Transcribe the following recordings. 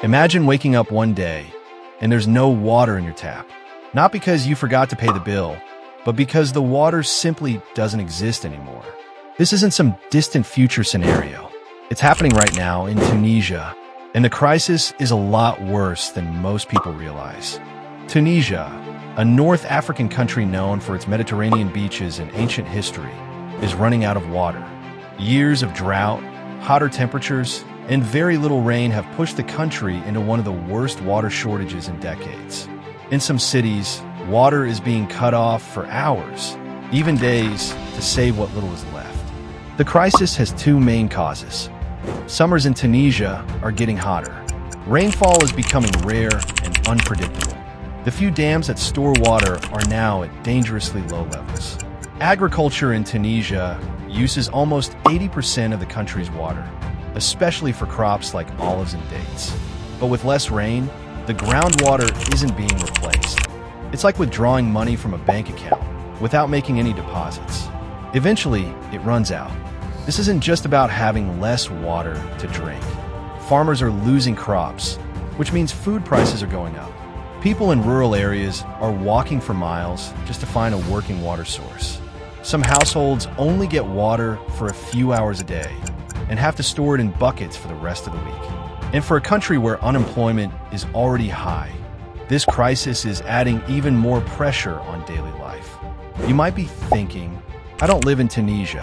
Imagine waking up one day and there's no water in your tap. Not because you forgot to pay the bill, but because the water simply doesn't exist anymore. This isn't some distant future scenario. It's happening right now in Tunisia, and the crisis is a lot worse than most people realize. Tunisia, a North African country known for its Mediterranean beaches and ancient history, is running out of water. Years of drought, hotter temperatures, and very little rain have pushed the country into one of the worst water shortages in decades. In some cities, water is being cut off for hours, even days, to save what little is left. The crisis has two main causes. Summers in Tunisia are getting hotter. Rainfall is becoming rare and unpredictable. The few dams that store water are now at dangerously low levels. Agriculture in Tunisia uses almost 80% of the country's water, especially for crops like olives and dates. But with less rain, the groundwater isn't being replaced. It's like withdrawing money from a bank account without making any deposits. Eventually, it runs out. This isn't just about having less water to drink. Farmers are losing crops, which means food prices are going up. People in rural areas are walking for miles just to find a working water source. Some households only get water for a few hours a day and have to store it in buckets for the rest of the week. And for a country where unemployment is already high, this crisis is adding even more pressure on daily life. You might be thinking, I don't live in Tunisia.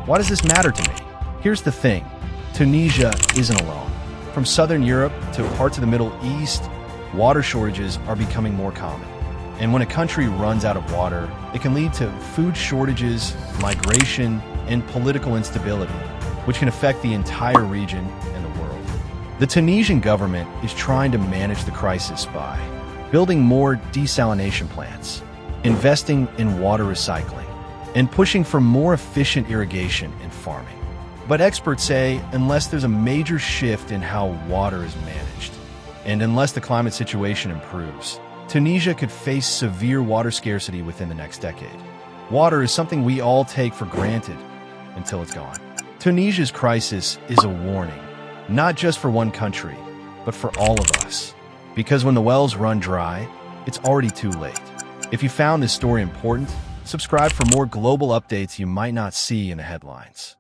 Why does this matter to me? Here's the thing. Tunisia isn't alone. From southern Europe to parts of the Middle East, water shortages are becoming more common. And when a country runs out of water, it can lead to food shortages, migration, and political instability, which can affect the entire region and the world. The Tunisian government is trying to manage the crisis by building more desalination plants, investing in water recycling, and pushing for more efficient irrigation and farming. But experts say unless there's a major shift in how water is managed, and unless the climate situation improves, Tunisia could face severe water scarcity within the next decade. Water is something we all take for granted until it's gone. Tunisia's crisis is a warning, not just for one country, but for all of us. Because when the wells run dry, it's already too late. If you found this story important, subscribe for more global updates you might not see in the headlines.